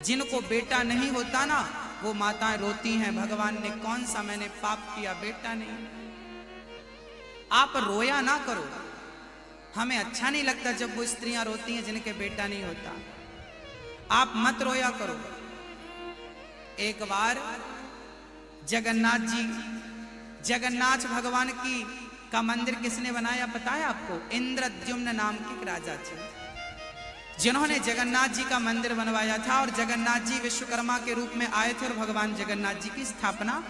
जिनको बेटा नहीं होता ना वो माताएं रोती हैं, भगवान ने कौन सा मैंने पाप किया, बेटा नहीं। आप रोया ना करो, हमें अच्छा नहीं लगता जब वो स्त्रियां रोती हैं जिनके बेटा नहीं होता। आप मत रोया करो। एक बार जगन्नाथ भगवान का मंदिर किसने बनाया पता है आपको? इंद्रद्युम्न नाम के एक राजा थे जिन्होंने जगन्नाथ जी का मंदिर बनवाया था, और जगन्नाथ जी विश्वकर्मा के रूप में आए थे और भगवान जगन्नाथ जी की स्थापना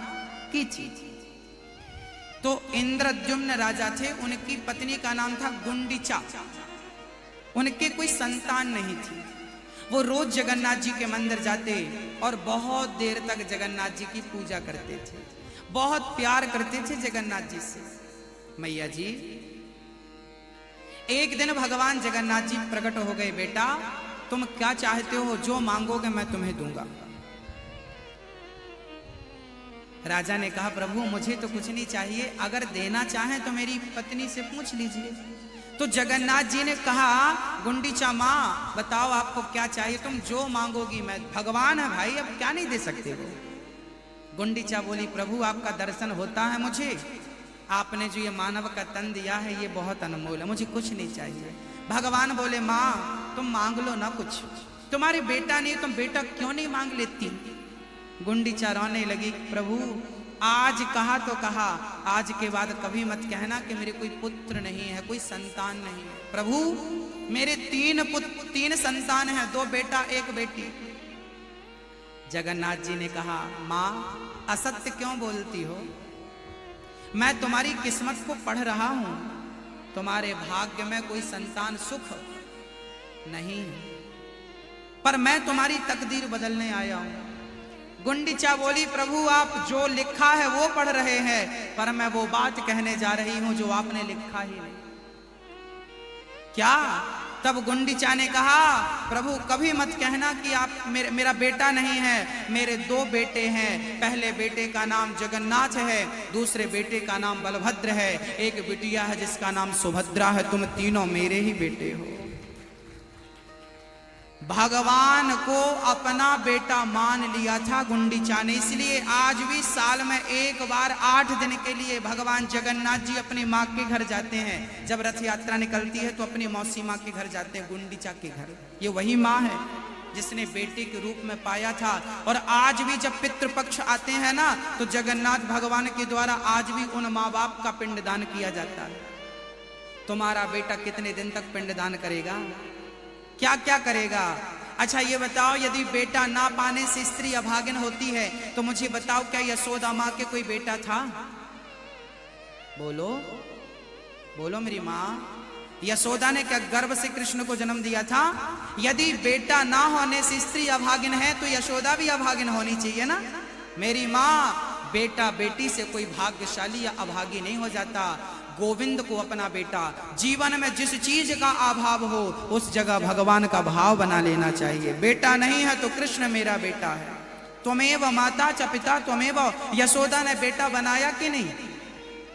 की थी। तो इंद्रद्युम्न राजा थे, उनकी पत्नी का नाम था गुंडीचा। उनके कोई संतान नहीं थी। वो रोज जगन्नाथ जी के मंदिर जाते और बहुत देर तक जगन्नाथ जी की पूजा करते थे, बहुत प्यार करते थे जगन्नाथ जी से। मैया जी, एक दिन भगवान जगन्नाथ जी प्रकट हो गए, बेटा तुम क्या चाहते हो, जो मांगोगे मैं तुम्हें दूंगा। राजा ने कहा प्रभु मुझे तो कुछ नहीं चाहिए, अगर देना चाहें तो मेरी पत्नी से पूछ लीजिए। तो जगन्नाथ जी ने कहा गुंडीचा माँ बताओ आपको क्या चाहिए, तुम जो मांगोगी मैं, भगवान है भाई, अब क्या नहीं दे सकते हो। गुंडीचा बोली प्रभु आपका दर्शन होता है मुझे, आपने जो ये मानव का तन दिया है ये बहुत अनमोल है, मुझे कुछ नहीं चाहिए। भगवान बोले माँ तुम मांग लो ना कुछ, तुम्हारे बेटा नहीं, तुम बेटा क्यों नहीं मांग लेती। गुंडीचा रोने लगी, प्रभु आज कहा तो कहा, आज के बाद कभी मत कहना कि मेरे कोई पुत्र नहीं है, कोई संतान नहीं है। प्रभु मेरे 3 संतान हैं, 2 बेटा 1 बेटी। जगन्नाथ जी ने कहा माँ असत्य क्यों बोलती हो, मैं तुम्हारी किस्मत को पढ़ रहा हूं, तुम्हारे भाग्य में कोई संतान सुख नहीं है, पर मैं तुम्हारी तकदीर बदलने आया हूं। गुंडीचा बोली प्रभु आप जो लिखा है वो पढ़ रहे हैं, पर मैं वो बात कहने जा रही हूं जो आपने लिखा ही नहीं। क्या? तब गुंडीचा ने कहा प्रभु कभी मत कहना कि आप मेरा बेटा नहीं है, मेरे 2 बेटे हैं, पहले बेटे का नाम जगन्नाथ है, दूसरे बेटे का नाम बलभद्र है, एक बिटिया है जिसका नाम सुभद्रा है, तुम तीनों मेरे ही बेटे हो। भगवान को अपना बेटा मान लिया था गुंडीचा ने, इसलिए आज भी साल में एक बार 8 दिन के लिए भगवान जगन्नाथ जी अपनी माँ के घर जाते हैं। जब रथ यात्रा निकलती है तो अपनी मौसी माँ के घर जाते हैं, गुंडीचा के घर। ये वही माँ है जिसने बेटे के रूप में पाया था। और आज भी जब पितृपक्ष आते हैं ना तो जगन्नाथ भगवान के द्वारा आज भी उन माँ बाप का पिंडदान किया जाता है। तुम्हारा बेटा कितने दिन तक पिंडदान करेगा, क्या क्या करेगा? अच्छा ये बताओ, यदि बेटा ना पाने से स्त्री अभागिन होती है तो मुझे बताओ क्या यशोदा माँ के कोई बेटा था? बोलो बोलो मेरी माँ, यशोदा ने क्या गर्भ से कृष्ण को जन्म दिया था? यदि बेटा ना होने से स्त्री अभागिन है तो यशोदा भी अभागिन होनी चाहिए ना। मेरी माँ, बेटा बेटी से कोई भाग्यशाली या अभागी नहीं हो जाता। गोविंद को अपना बेटा, जीवन में जिस चीज का अभाव हो उस जगह भगवान का भाव बना लेना चाहिए। बेटा नहीं है तो कृष्ण मेरा बेटा है। त्वमेव माता च पिता त्वमेव, यशोदा ने बेटा बनाया कि नहीं?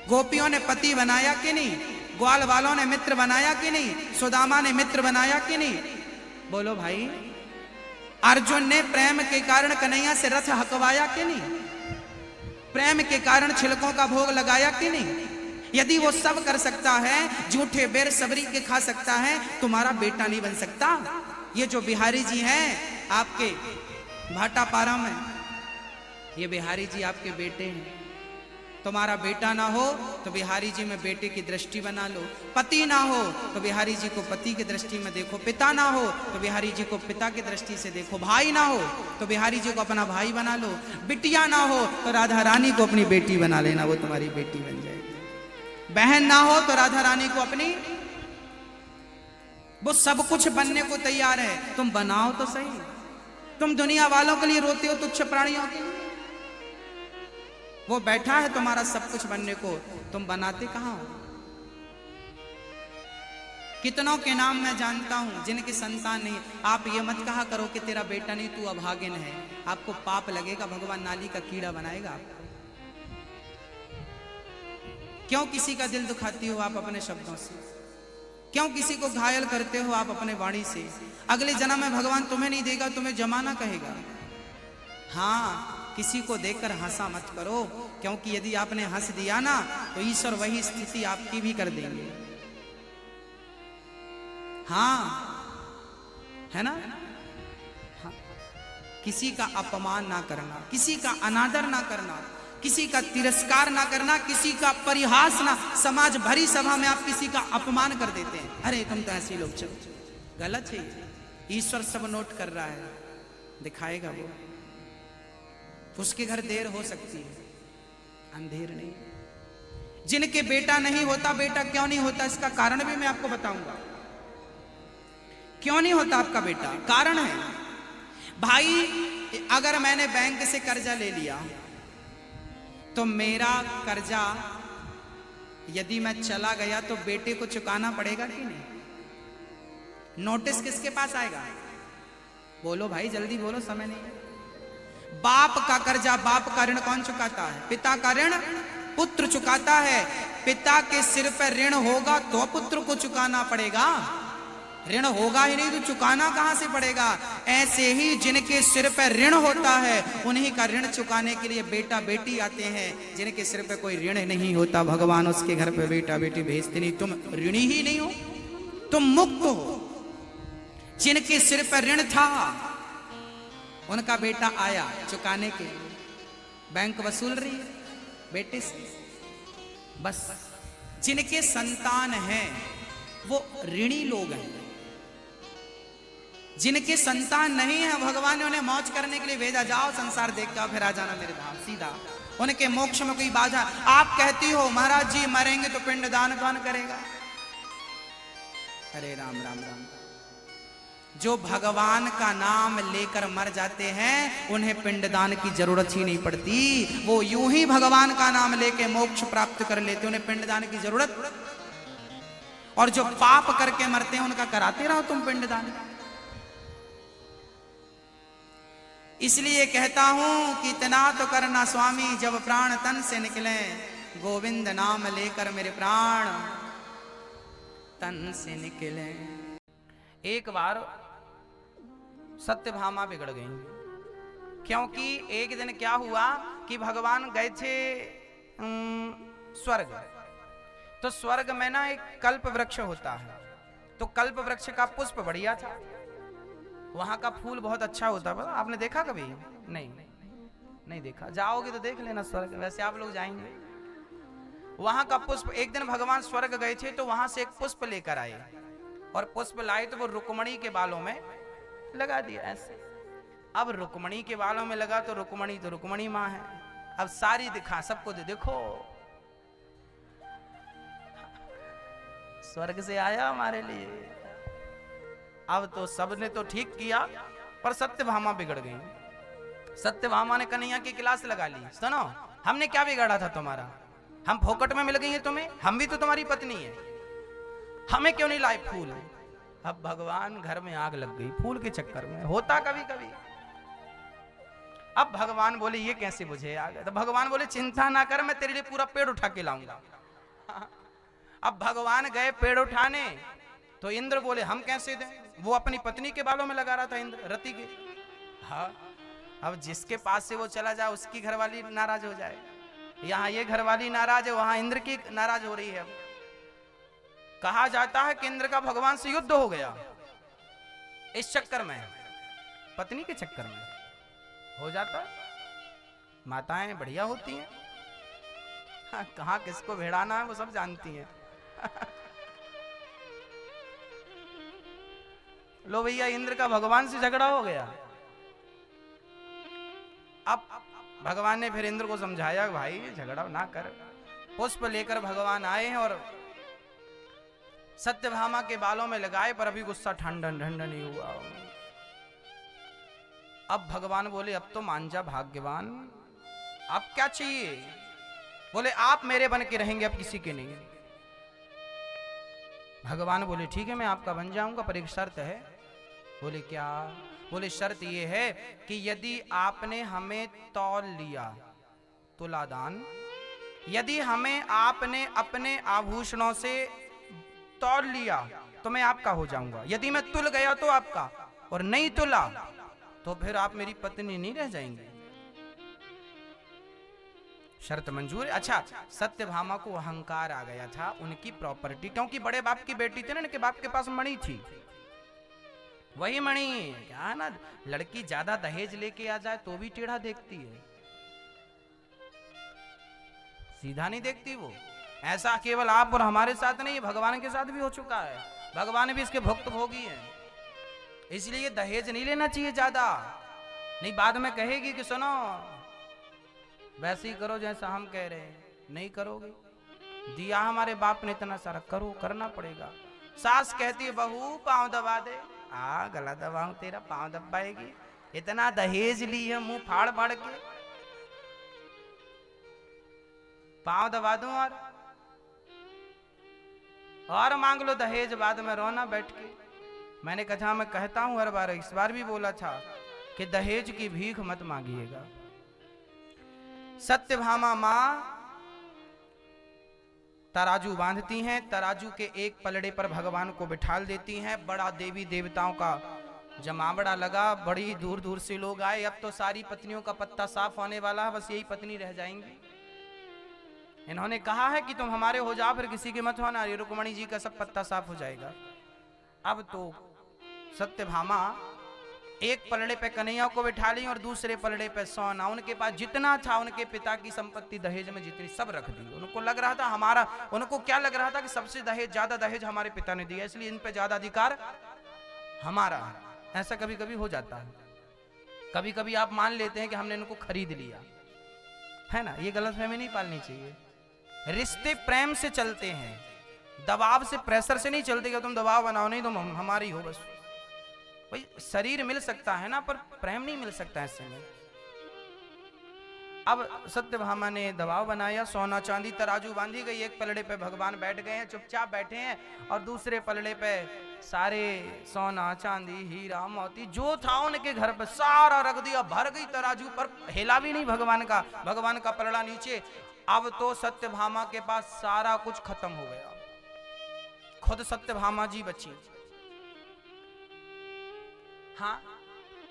गोपियों ने पति बनाया कि नहीं? ग्वाल वालों ने मित्र बनाया कि नहीं? सुदामा ने मित्र बनाया कि नहीं? बोलो भाई। अर्जुन ने प्रेम के कारण कन्हैया से रथ हकवाया कि नहीं? प्रेम के कारण छिलकों का भोग लगाया कि नहीं? यदि वो सब कर सकता है, झूठे बेर सबरी के खा सकता है, तुम्हारा बेटा नहीं बन सकता? ये जो बिहारी जी हैं आपके भाटापारा में, ये बिहारी जी आपके बेटे हैं। तुम्हारा बेटा ना हो तो बिहारी जी में बेटे की दृष्टि बना लो, पति ना हो तो बिहारी जी को पति की दृष्टि में देखो, पिता ना हो तो बिहारी जी को पिता की दृष्टि से देखो, भाई ना हो तो बिहारी जी को अपना भाई बना लो, बिटिया ना हो तो राधा रानी को अपनी बेटी बना लेना, वो तुम्हारी बेटी बन जाएगी। बहन ना हो तो राधा रानी को अपनी, वो सब कुछ बनने को तैयार है, तुम बनाओ तो सही। तुम दुनिया वालों के लिए रोते हो, तुच्छ प्राणियों के लिए। वो बैठा है तुम्हारा सब कुछ बनने को, तुम बनाते कहां हो? कितनों के नाम मैं जानता हूं जिनकी संतान नहीं। आप ये मत कहा करो कि तेरा बेटा नहीं तू अभागिन है, आपको पाप लगेगा, भगवान नाली का कीड़ा बनाएगा आपको। क्यों किसी का दिल दुखाती हो आप अपने शब्दों से? क्यों किसी को घायल करते हो आप अपने वाणी से? अगले जन्म में भगवान तुम्हें नहीं देगा, तुम्हें जमाना कहेगा। हाँ, किसी को देखकर हंसा मत करो, क्योंकि यदि आपने हंस दिया ना तो ईश्वर वही स्थिति आपकी भी कर देंगे। हाँ, है ना? हाँ। किसी का अपमान ना करना, किसी का अनादर ना करना, किसी का तिरस्कार ना करना, किसी का परिहास ना। समाज भरी सभा में आप किसी का अपमान कर देते हैं, अरे तुम तो ऐसे लोग, चलो, गलत है। ईश्वर सब नोट कर रहा है, दिखाएगा वो। उसके घर देर हो सकती है, अंधेर नहीं। जिनके बेटा नहीं होता, बेटा क्यों नहीं होता, इसका कारण भी मैं आपको बताऊंगा। क्यों नहीं होता आपका बेटा? कारण है भाई, अगर मैंने बैंक से कर्जा ले लिया तो मेरा कर्जा यदि मैं चला गया तो बेटे को चुकाना पड़ेगा कि नहीं? नोटिस किसके पास आएगा? बोलो भाई, जल्दी बोलो, समय नहीं है। बाप का कर्जा, बाप का ऋण कौन चुकाता है? पिता का ऋण पुत्र चुकाता है। पिता के सिर पर ऋण होगा तो पुत्र को चुकाना पड़ेगा, ऋण होगा ही नहीं तो चुकाना कहां से पड़ेगा? ऐसे ही जिनके सिर पर ऋण होता है उन्हीं का ऋण चुकाने के लिए बेटा बेटी आते हैं। जिनके सिर पर कोई ऋण नहीं होता, भगवान उसके घर पे बेटा बेटी भेजते नहीं। तुम ऋणी ही नहीं हो, तुम मुक्त हो। जिनके सिर पर ऋण था उनका बेटा आया चुकाने के लिए, बैंक वसूल रही है बेटे से। बस जिनके संतान हैं वो ऋणी लोग हैं। जिनके संतान नहीं है, भगवान ने उन्हें मौज करने के लिए भेजा, जाओ संसार देख के फिर आ जाना मेरे धाम सीधा। उनके मोक्ष में कोई बाधा? आप कहती हो महाराज जी मरेंगे तो पिंडदान कौन करेगा? अरे राम राम राम। जो भगवान का नाम लेकर मर जाते हैं उन्हें पिंडदान की जरूरत ही नहीं पड़ती। वो यूं ही भगवान का नाम लेके मोक्ष प्राप्त कर लेते, उन्हें पिंडदान की जरूरत। और जो पाप करके मरते हैं उनका कराते रहो तुम पिंडदान। इसलिए कहता हूं कि इतना तो करना स्वामी, जब प्राण तन से निकले, गोविंद नाम लेकर मेरे प्राण तन से निकले। एक बार सत्यभामा बिगड़ गई, क्योंकि एक दिन क्या हुआ कि भगवान गए थे स्वर्ग। तो स्वर्ग में ना एक कल्प वृक्ष होता है, तो कल्प वृक्ष का पुष्प बढ़िया था, वहां का फूल बहुत अच्छा होता है। आपने देखा कभी? नहीं देखा, जाओगे तो देख लेना स्वर्ग, वैसे आप लोग जाएंगे। वहां का पुष्प, एक दिन भगवान स्वर्ग गए थे तो वहां से एक पुष्प लेकर आए, और पुष्प लाए तो वो रुक्मणी के बालों में लगा दिया ऐसे। अब रुक्मणी के बालों में लगा तो रुक्मणी माँ है। अब सारी दिखा सबको, देखो स्वर्ग से आया हमारे लिए। अब तो सबने तो ठीक किया, पर सत्यभामा बिगड़ गई। सत्यभामा ने कन्हैया की क्लास लगा ली, सुनो हमने क्या बिगाड़ा था तुम्हारा? हम फोकट में मिल गई है तुम्हें, हम भी तो तुम्हारी पत्नी है, हमें क्यों नहीं लाए फूल? अब भगवान घर में आग लग गई फूल के चक्कर में, होता कभी कभी। अब भगवान बोले ये कैसे बुझे आग? तो भगवान बोले चिंता ना कर, मैं तेरे लिए पूरा पेड़ उठा के लाऊंगा। अब भगवान गए पेड़ उठाने, तो इंद्र बोले हम कैसे दें? वो अपनी पत्नी के बालों में लगा रहा था, इंद्र रति के। हाँ, अब जिसके पास से वो चला जाए उसकी घरवाली नाराज हो जाए। यहाँ ये घरवाली नाराज है, वहां इंद्र की नाराज हो रही है। कहा जाता है कि इंद्र का भगवान से युद्ध हो गया इस चक्कर में, पत्नी के चक्कर में हो जाता है। माताएं बढ़िया होती हैं, हाँ, कहाँ किसको भेड़ाना है वो सब जानती हैं। लो भैया, इंद्र का भगवान से झगड़ा हो गया। अब भगवान ने फिर इंद्र को समझाया, भाई झगड़ा ना कर। पुष्प लेकर भगवान आए हैं और सत्यभामा के बालों में लगाए, पर अभी गुस्सा ठंडा नहीं हुआ। अब भगवान बोले अब तो मान जा भाग्यवान, अब क्या चाहिए? बोले आप मेरे बन के रहेंगे, अब किसी के नहीं। भगवान बोले ठीक है मैं आपका बन जाऊंगा, पर एक शर्त है। बोले क्या? बोले शर्त ये है कि यदि आपने हमें तौल लिया तुलादान, यदि हमें आपने अपने आभूषणों से तौल लिया तो मैं आपका हो जाऊंगा, यदि मैं तुल गया तो आपका, और नहीं तुला तो फिर आप मेरी पत्नी नहीं रह जाएंगे। शर्त मंजूर। अच्छा, सत्यभामा को अहंकार आ गया था उनकी प्रॉपर्टी, क्योंकि बड़े बाप की बेटी थी ना, उनके बाप के पास मणि थी, वही मणि क्या ना, लड़की ज्यादा दहेज लेके आ जाए तो भी टेढ़ा देखती है, सीधा नहीं देखती वो। ऐसा केवल आप और हमारे साथ नहीं, भगवान के साथ भी हो चुका है, भगवान भी इसके भुक्त भोगी हैं। इसलिए दहेज नहीं लेना चाहिए ज्यादा, नहीं बाद में कहेगी कि सुनो वैसे ही करो जैसा हम कह रहे हैं, नहीं करोगे, दिया हमारे बाप ने इतना सारा, करो, करना पड़ेगा। सास कहती है बहू पांव दबा दे, गला दबाऊं तेरा, पांव दबाएगी, इतना दहेज ली है, मुंह फाड़ फाड़ के पांव दबा दूं और मांग लो दहेज, बाद में रोना बैठ के। मैंने कथा में कहता हूं हर बार, इस बार भी बोला था कि दहेज की भीख मत मांगिएगा। सत्यभामा मां तराजू बांधती हैं, तराजू के एक पलड़े पर भगवान को बिठाल देती हैं। बड़ा देवी देवताओं का जमावड़ा लगा, बड़ी दूर दूर से लोग आए। अब तो सारी पत्नियों का पत्ता साफ होने वाला है, बस यही पत्नी रह जाएंगी। इन्होंने कहा है कि तुम हमारे हो जाओ, फिर किसी के मत होना, रुक्मणी जी का सब पत्ता साफ हो जाएगा। अब तो सत्यभामा एक पलड़े पे कन्हैया को बिठा ली और दूसरे पलड़े पे सोना, उनके पास जितना था उनके पिता की संपत्ति दहेज में जितनी सब रख दी। उनको लग रहा था हमारा, उनको क्या लग रहा था कि सबसे दहेज, ज्यादा दहेज हमारे पिता ने दिया, इसलिए इन पे ज्यादा अधिकार हमारा है। ऐसा कभी कभी हो जाता है, कभी कभी आप मान लेते हैं कि हमने इनको खरीद लिया, है ना, ये गलतफहमी नहीं पालनी चाहिए। रिश्ते प्रेम से चलते हैं, दबाव से, प्रेशर से नहीं चलते कि तुम दबाव बनाओ, नहीं तुम हमारी हो बस। भाई शरीर मिल सकता है ना, पर प्रेम नहीं मिल सकता ऐसे में। अब सत्यभामा ने दबाव बनाया, सोना चांदी तराजू बांधी गई, एक पलड़े पे भगवान बैठ गए हैं, चुपचाप बैठे हैं, और दूसरे पलड़े पे सारे सोना चांदी हीरा मोती जो था उनके घर पे सारा रख दिया, भर गई तराजू, पर हिला भी नहीं भगवान का पलड़ा नीचे। अब तो सत्यभामा के पास सारा कुछ खत्म हो गया, खुद सत्यभामा जी बची। हाँ,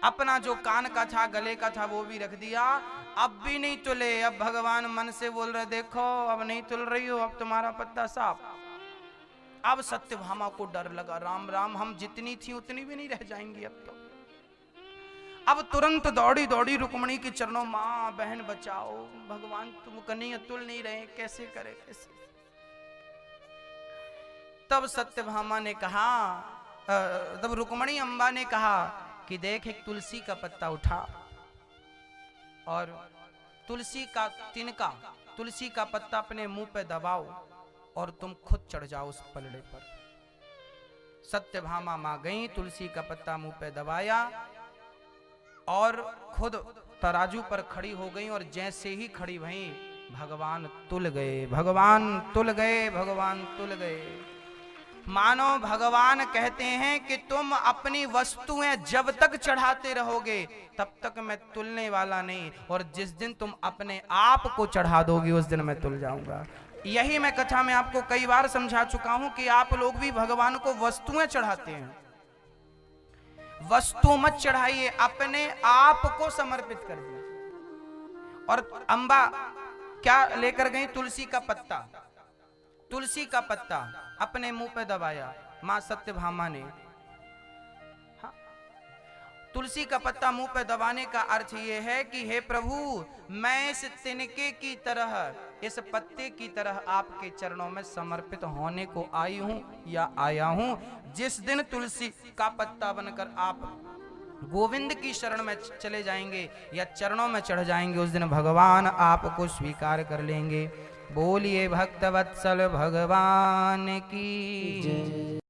अपना जो कान का था, गले का था, वो भी रख दिया। अब भी नहीं तुले, अब भगवान मन से बोल रहे, देखो अब नहीं तुल रही हो, अब तुम्हारा पत्ता साफ। अब सत्यभामा को डर लगा, राम राम, हम जितनी थी उतनी भी नहीं रह जाएंगी अब तो। अब तुरंत दौड़ी दौड़ी रुक्मणी के चरणों, माँ बहन बचाओ, भगवान तुम कन्हैया तुल नहीं रहे, कैसे करे कैसे। तब सत्यभामा ने कहा, तब रुक्मणी अम्बा ने कहा कि देख एक तुलसी का पत्ता उठा और तुलसी का तिनका, तुलसी का पत्ता अपने मुंह पे दबाओ और तुम खुद चढ़ जाओ उस पलड़े पर। सत्यभामा मां गई, तुलसी का पत्ता मुंह पे दबाया और खुद तराजू पर खड़ी हो गई, और जैसे ही खड़ी भई भगवान तुल गए, भगवान तुल गए, भगवान तुल गए। मानो भगवान कहते हैं कि तुम अपनी वस्तुएं जब तक चढ़ाते रहोगे तब तक मैं तुलने वाला नहीं, और जिस दिन तुम अपने आप को चढ़ा दोगे उस दिन मैं तुल जाऊंगा। यही मैं कथा में आपको कई बार समझा चुका हूं कि आप लोग भी भगवान को वस्तुएं चढ़ाते हैं, वस्तु मत चढ़ाइए, अपने आप को समर्पित कर दिए। और अम्बा क्या लेकर गई? तुलसी का पत्ता, तुलसी का पत्ता अपने मुंह पे दबाया मां सत्यभामा ने। हाँ, तुलसी का पत्ता मुंह पे दबाने का अर्थ यह है कि हे प्रभु, मैं इस तिनके की तरह, इस पत्ते की तरह आपके चरणों में समर्पित होने को आई हूं या आया हूं। जिस दिन तुलसी का पत्ता बनकर आप गोविंद की शरण में चले जाएंगे या चरणों में चढ़ जाएंगे, उस दिन भगवान आपको स्वीकार कर लेंगे। बोलिए भक्तवत्सल भगवान की जय।